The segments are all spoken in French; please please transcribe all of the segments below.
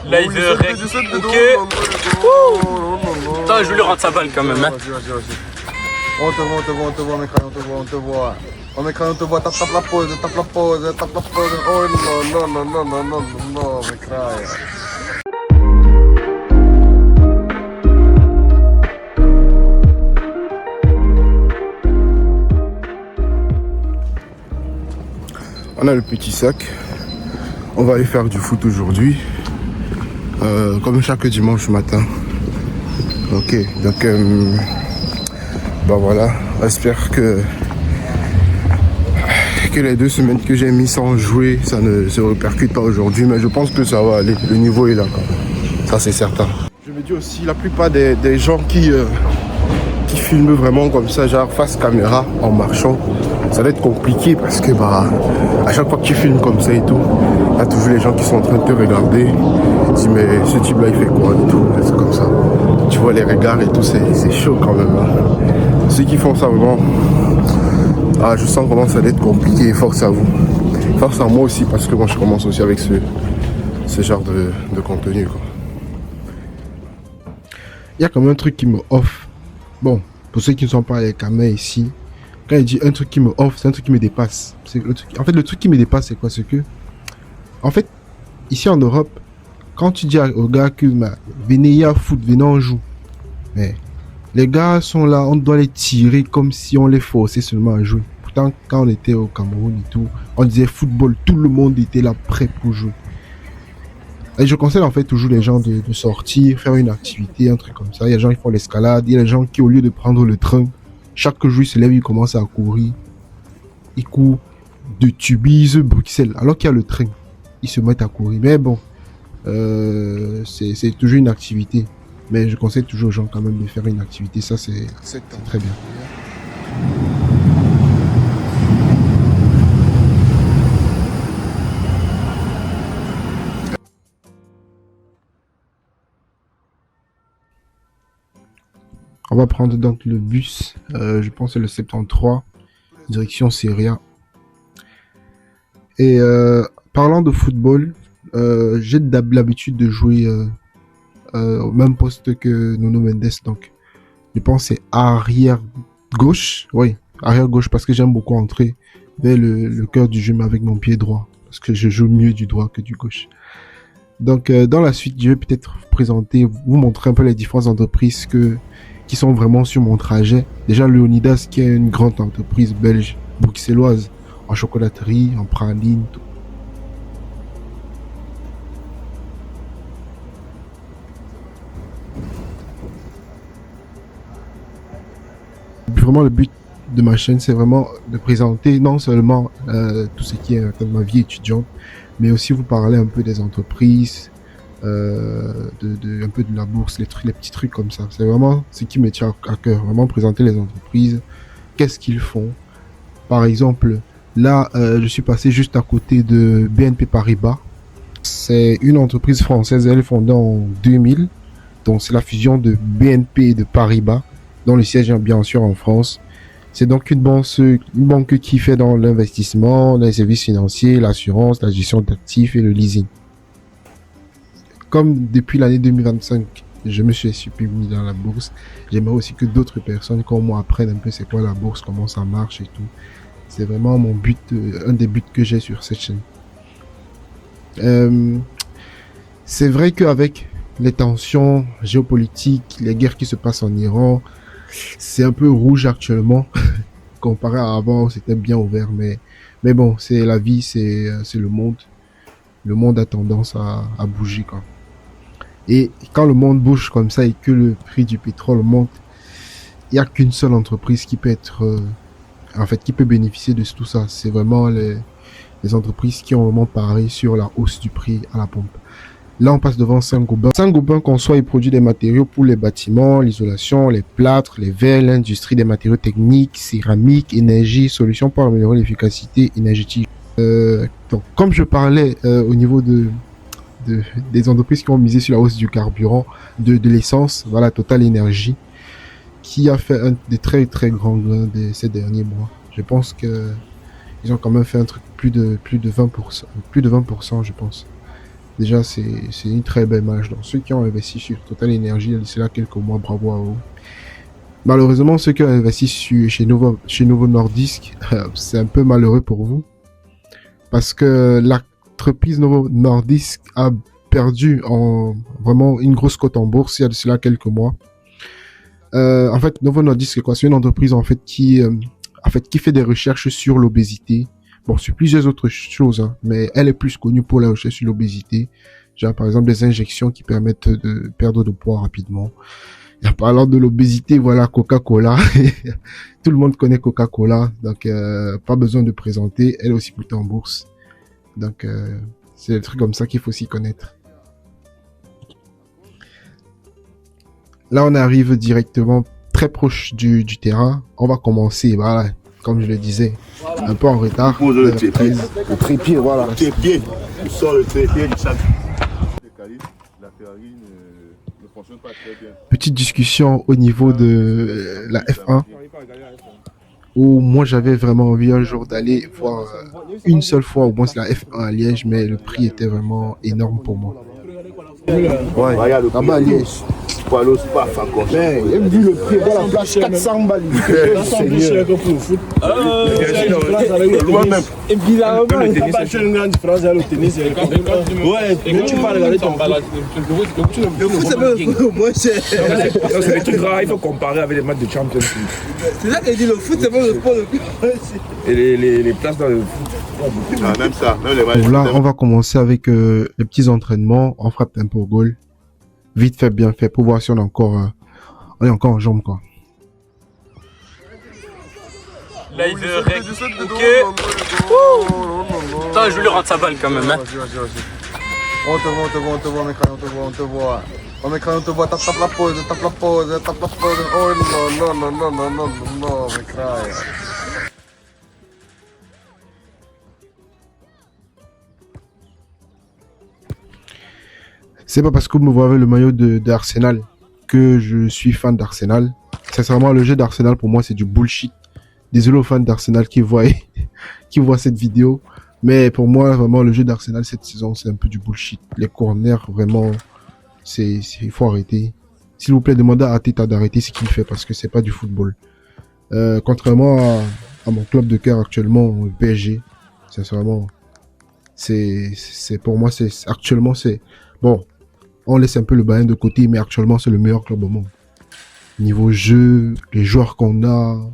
Là, il veut rec. Ok. Attends, je vais lui rendre sa balle quand même. Hein. Vas-y. On te voit, mes crânes, on te voit. Oh, mes crânes, on te voit, tape la pause. Oh là là, mes crânes. On a le petit sac. On va aller faire du foot aujourd'hui. Comme chaque dimanche matin. Ok, donc bah voilà, j'espère que les 2 semaines que j'ai mis sans jouer, ça ne se répercute pas aujourd'hui, mais je pense que ça va aller, le niveau est là quand même, ça c'est certain. Je me dis aussi, la plupart des gens qui filment vraiment comme ça, genre face caméra, en marchant, ça va être compliqué parce que bah à chaque fois que tu filmes comme ça et tout, il y a toujours les gens qui sont en train de te regarder, ils disent mais ce type là il fait quoi et tout, c'est comme ça. Tu vois les regards et tout, c'est chaud quand même. Hein. Ceux qui font ça vraiment, je sens comment ça va être compliqué, force à vous. Force à moi aussi parce que moi je commence aussi avec ce genre de contenu quoi. Il y a quand même un truc qui me off. Bon, pour ceux qui ne sont pas les caméras ici, quand il dit un truc qui me off, c'est un truc qui me dépasse. En fait, le truc qui me dépasse, c'est quoi? C'est que, en fait, ici en Europe, quand tu dis aux gars que venez à foot, venez on joue. Mais les gars sont là, on doit les tirer comme si on les forçait seulement à jouer. Pourtant, quand on était au Cameroun et tout, on disait football, tout le monde était là prêt pour jouer. Et je conseille en fait toujours les gens de sortir, faire une activité, un truc comme ça. Il y a des gens qui font l'escalade, il y a des gens qui au lieu de prendre le train, chaque jour ils se lèvent, ils commencent à courir. Ils courent de Tubize, Bruxelles, alors qu'il y a le train. Ils se mettent à courir. Mais bon, c'est toujours une activité. Mais je conseille toujours aux gens quand même de faire une activité. Ça, c'est très bien. On va prendre donc le bus, je pense que c'est le 73, direction Seria. Et parlant de football, j'ai l'habitude de jouer au même poste que Nuno Mendes, donc je pense que c'est arrière gauche, oui, arrière gauche parce que j'aime beaucoup entrer vers le cœur du jeu mais avec mon pied droit, parce que je joue mieux du droit que du gauche. Donc dans la suite, je vais peut-être vous montrer un peu les différentes entreprises qui sont vraiment sur mon trajet. Déjà, Leonidas, qui est une grande entreprise belge, bruxelloise, en chocolaterie, en praline, tout. Vraiment, le but de ma chaîne, c'est vraiment de présenter non seulement tout ce qui est de ma vie étudiante, mais aussi vous parler un peu des entreprises, un peu de la bourse, les petits trucs comme ça. C'est vraiment ce qui me tient à cœur, vraiment présenter les entreprises, qu'est-ce qu'ils font. Par exemple, là, je suis passé juste à côté de BNP Paribas. C'est une entreprise française, elle est fondée en 2000, donc c'est la fusion de BNP et de Paribas, dont le siège est bien sûr en France. C'est donc une banque qui fait dans l'investissement, les services financiers, l'assurance, la gestion d'actifs et le leasing. Comme depuis l'année 2025, je me suis mis dans la bourse, j'aimerais aussi que d'autres personnes comme moi apprennent un peu c'est quoi la bourse, comment ça marche et tout. C'est vraiment mon but, un des buts que j'ai sur cette chaîne. C'est vrai qu'avec les tensions géopolitiques, les guerres qui se passent en Iran, c'est un peu rouge actuellement. Comparé à avant, c'était bien ouvert, mais bon, c'est la vie, c'est le monde. Le monde a tendance à bouger, quoi. Et quand le monde bouge comme ça et que le prix du pétrole monte, il n'y a qu'une seule entreprise qui peut qui peut bénéficier de tout ça. C'est vraiment les entreprises qui ont vraiment parié sur la hausse du prix à la pompe. Là, on passe devant Saint-Gobain. Saint-Gobain conçoit et produit des matériaux pour les bâtiments, l'isolation, les plâtres, les verres, l'industrie des matériaux techniques, céramique, énergie, solutions pour améliorer l'efficacité énergétique. Donc, comme je parlais au niveau des entreprises qui ont misé sur la hausse du carburant, de l'essence, voilà, Total Energy, qui a fait un des très très grands gains ces derniers mois. Je pense que ils ont quand même fait un truc plus de 20%, je pense. Déjà, c'est une très belle match. Donc, ceux qui ont investi sur Total Energy, c'est là quelques mois, bravo à eux. Malheureusement, ceux qui ont investi chez Novo Nordisk, c'est un peu malheureux pour vous. Parce que l'entreprise Novo Nordisk a perdu vraiment une grosse cote en bourse il y a de cela quelques mois. En fait, Novo Nordisk, c'est quoi? C'est une entreprise qui fait des recherches sur l'obésité. Bon, sur plusieurs autres choses, hein, mais elle est plus connue pour la recherche sur l'obésité. Genre, par exemple, des injections qui permettent de perdre de poids rapidement. Et en parlant de l'obésité, voilà Coca-Cola. Tout le monde connaît Coca-Cola, donc pas besoin de présenter. Elle est aussi plutôt en bourse. Donc, c'est des trucs comme ça qu'il faut s'y connaître. Là, on arrive directement très proche du terrain. On va commencer, voilà, comme je le disais, un peu en retard. Pose le trépied. Le trépied, voilà. Le trépied. Tu sors le trépied du sac. La Ferrari ne fonctionne pas très bien. Petite discussion au niveau de la F1. Où moi j'avais vraiment envie un jour d'aller voir une seule fois au moins la F1 à Liège, mais le prix était vraiment énorme pour moi. Ouais, regarde le prix. À Liège. Pour aller au SPAF encore. Mais vu le prix, voilà, la place 400 balles. C'est plus cher que pour le foot. Loin même. Et bizarrement, il n'y a pas une grande différence avec le tennis. Ouais, mais tu vas regarder ton foot. Le foot, c'est pas moins cher. C'est des trucs rares, il faut comparer avec les matchs de Champions League. C'est ça qu'elle dit, le foot, c'est pas le sport le plus. Et les places dans le foot. Ah, même ça, même les matchs. Donc là, on va commencer avec les petits entraînements. On frappe un peu au goal. Vite fait, bien fait, pour voir si on est encore en jambes, quoi. Là, il veut ok. Attends, je vais lui rendre sa balle quand même. Hein. On te voit, mes crayons, on te voit. Oh, mes crayons, on te voit, tape la pause. Oh non, mes crayons. C'est pas parce que vous me voyez avec le maillot d'Arsenal que je suis fan d'Arsenal. Sincèrement, le jeu d'Arsenal, pour moi, c'est du bullshit. Désolé aux fans d'Arsenal qui voient cette vidéo. Mais pour moi, vraiment, le jeu d'Arsenal cette saison, c'est un peu du bullshit. Les corners, vraiment, il faut arrêter. S'il vous plaît, demandez à Arteta d'arrêter ce qu'il fait parce que c'est pas du football. Contrairement à mon club de cœur actuellement, le PSG, sincèrement, pour moi, actuellement, bon, on laisse un peu le Bayern de côté, mais actuellement, c'est le meilleur club au monde. Niveau jeu, les joueurs qu'on a,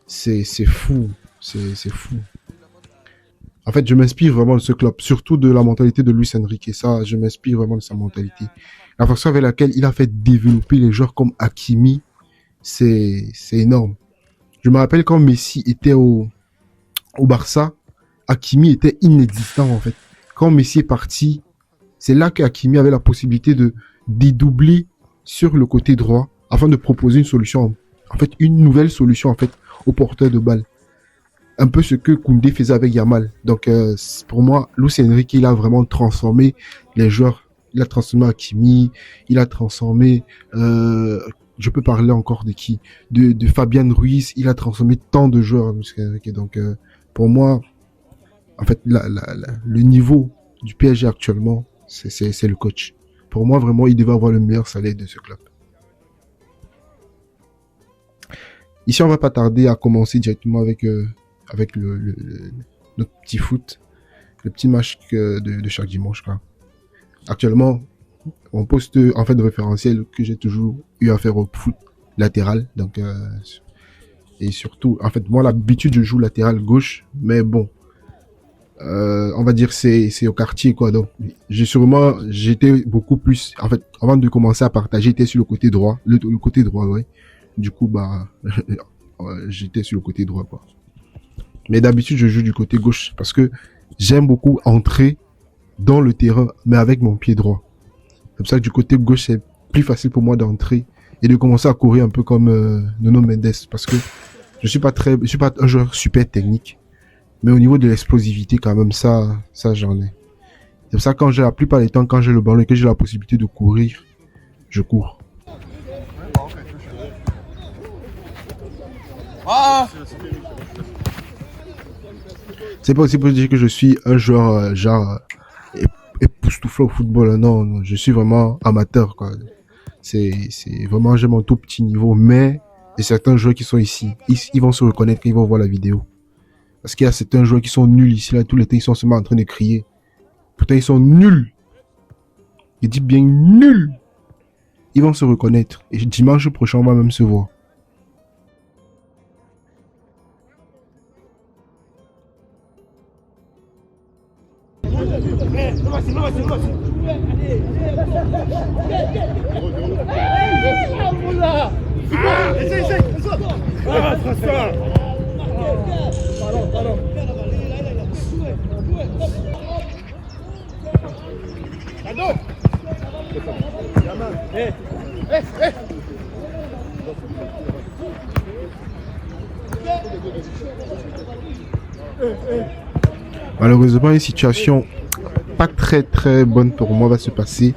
c'est fou. C'est fou. En fait, je m'inspire vraiment de ce club, surtout de la mentalité de Luis Enrique. Et ça, je m'inspire vraiment de sa mentalité. La façon avec laquelle il a fait développer les joueurs comme Hakimi, c'est énorme. Je me rappelle quand Messi était au Barça, Hakimi était inexistant en fait. Quand Messi est parti, c'est là que Hakimi avait la possibilité de dédoubler sur le côté droit afin de proposer une solution, en fait une nouvelle solution en fait au porteur de balle. Un peu ce que Koundé faisait avec Yamal. Donc pour moi, Luis Enrique, il a vraiment transformé les joueurs. Il a transformé Hakimi, il a transformé, je peux parler encore de qui, de Fabian Ruiz, il a transformé tant de joueurs. Donc pour moi, en fait, le niveau du PSG actuellement, c'est le coach. Pour moi, vraiment, il devait avoir le meilleur salaire de ce club. Ici, on va pas tarder à commencer directement avec notre petit foot, le petit match de chaque dimanche, quoi. Actuellement, on poste en fait de référentiel que j'ai toujours eu à faire au foot latéral, donc et surtout, en fait, moi l'habitude je joue latéral gauche, mais bon, on va dire c'est au quartier quoi. Donc j'étais beaucoup plus, en fait, avant de commencer à partager, j'étais sur le côté droit, le côté droit, ouais. Du coup, bah, j'étais sur le côté droit, quoi. Mais d'habitude, je joue du côté gauche parce que j'aime beaucoup entrer dans le terrain, mais avec mon pied droit. C'est pour ça que du côté gauche, c'est plus facile pour moi d'entrer et de commencer à courir un peu comme Nuno Mendes, parce que je suis pas un joueur super technique, mais au niveau de l'explosivité, quand même, ça j'en ai. C'est pour ça que la plupart des temps, quand j'ai le ballon et que j'ai la possibilité de courir, je cours. C'est pas aussi pour dire que je suis un joueur époustouflé au football. Non, non, je suis vraiment amateur, quoi. C'est vraiment, j'aime un tout petit niveau, mais il y a certains joueurs qui sont ici. Ils vont se reconnaître quand ils vont voir la vidéo. Parce qu'il y a certains joueurs qui sont nuls ici, là, tout l'été, ils sont seulement en train de crier. Pourtant, ils sont nuls. Je dis bien nuls. Ils vont se reconnaître. Et dimanche prochain, on va même se voir. Malheureusement, une situation pas très bonne pour moi va se passer.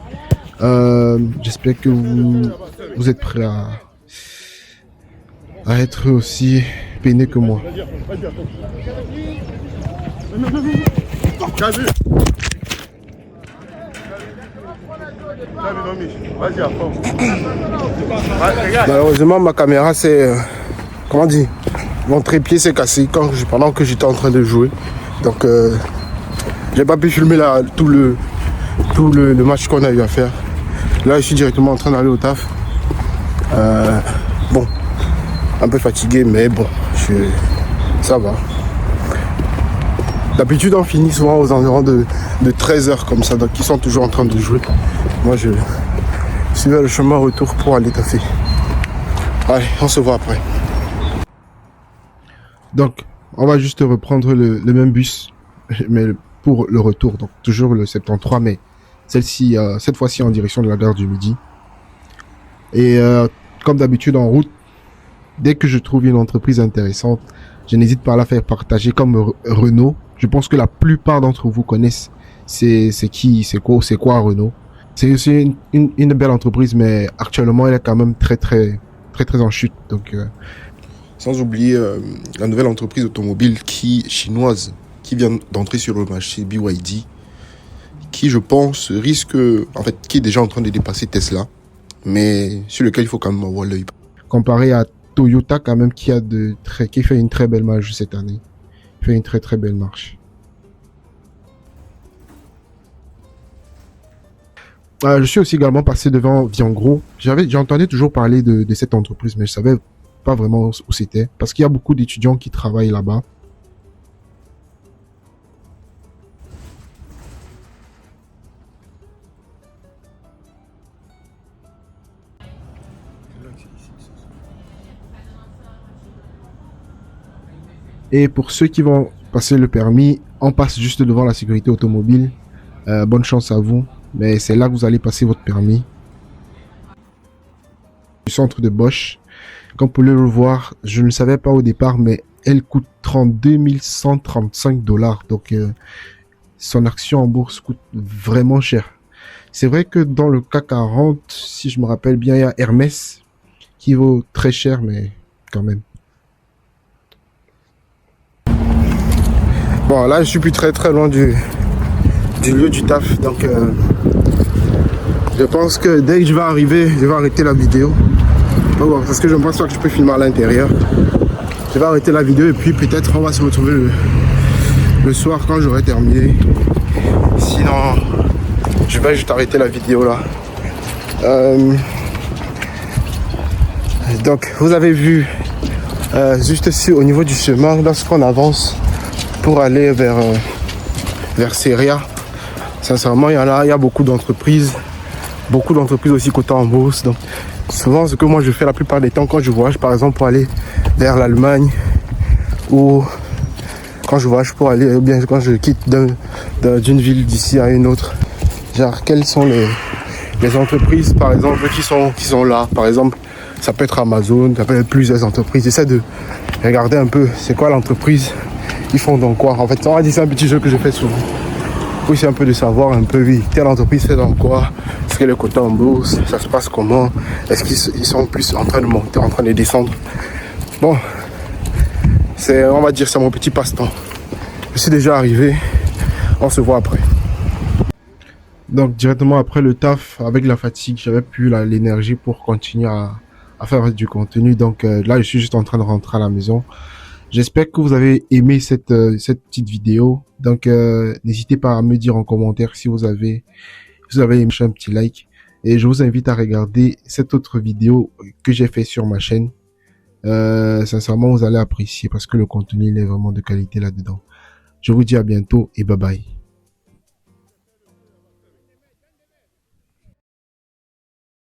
J'espère que vous êtes prêts à être aussi peiné que moi. Malheureusement, ma caméra c'est comment dire, mon trépied s'est cassé pendant que j'étais en train de jouer. Donc j'ai pas pu filmer tout le match qu'on a eu à faire. Là je suis directement en train d'aller au taf. Bon, un peu fatigué, mais bon, ça va. D'habitude on finit souvent aux environs de 13h comme ça, donc ils sont toujours en train de jouer. Moi je suis vers le chemin retour pour aller taffer. Allez, on se voit après. Donc on va juste reprendre le même bus, mais pour le retour, donc toujours le 73, mais cette fois-ci en direction de la gare du Midi. Et comme d'habitude en route, dès que je trouve une entreprise intéressante, je n'hésite pas à la faire partager comme Renault. Je pense que la plupart d'entre vous connaissent c'est quoi Renault. C'est aussi une belle entreprise, mais actuellement elle est quand même très en chute. Donc sans oublier la nouvelle entreprise automobile chinoise qui vient d'entrer sur le marché, BYD, qui je pense risque, en fait, qui est déjà en train de dépasser Tesla, mais sur lequel il faut quand même avoir l'œil. Comparé à Toyota quand même qui fait une très belle marge cette année. Il fait une très belle marche. Je suis aussi également passé devant Viangro. J'entendais toujours parler de cette entreprise, mais je savais pas vraiment où c'était, parce qu'il y a beaucoup d'étudiants qui travaillent là-bas. Et pour ceux qui vont passer le permis, on passe juste devant la sécurité automobile. Bonne chance à vous, mais c'est là que vous allez passer votre permis. Du centre de Bosch. Comme vous pouvez le voir, je ne le savais pas au départ, mais elle coûte 32 135 $. Donc, son action en bourse coûte vraiment cher. C'est vrai que dans le CAC 40, si je me rappelle bien, il y a Hermès qui vaut très cher, mais quand même. Bon, là, je suis plus très loin du lieu du taf. Donc, je pense que dès que je vais arriver, je vais arrêter la vidéo. Bon, parce que je ne pense pas que je peux filmer à l'intérieur. Je vais arrêter la vidéo et puis peut-être on va se retrouver le soir quand j'aurai terminé. Sinon, je vais juste arrêter la vidéo là. Donc, vous avez vu juste ici au niveau du chemin, lorsqu'on avance pour aller vers Seria. Sincèrement, il y a beaucoup d'entreprises aussi cotées en bourse. Donc, souvent, ce que moi je fais la plupart des temps quand je voyage, par exemple, pour aller vers l'Allemagne, ou quand je voyage pour aller, ou bien quand je quitte d'une ville d'ici à une autre, genre quelles sont les entreprises, par exemple, qui sont là. Par exemple, ça peut être Amazon, ça peut être plusieurs entreprises. J'essaie de regarder un peu c'est quoi l'entreprise, ils font dans quoi. En fait, on va dire c'est un petit jeu que je fais souvent. Pour essayer un peu de savoir un peu, oui, telle entreprise fait dans quoi, est-ce qu'elle est cotée en bourse, ça se passe comment, est-ce qu'ils sont plus en train de monter, en train de descendre. Bon, on va dire c'est mon petit passe-temps. Je suis déjà arrivé, on se voit après. Donc directement après le taf, avec la fatigue, j'avais plus l'énergie pour continuer à faire du contenu. Donc là, je suis juste en train de rentrer à la maison. J'espère que vous avez aimé cette petite vidéo. Donc n'hésitez pas à me dire en commentaire si vous avez aimé, un petit like. Et je vous invite à regarder cette autre vidéo que j'ai fait sur ma chaîne. Sincèrement, vous allez apprécier parce que le contenu il est vraiment de qualité là-dedans. Je vous dis à bientôt et bye bye.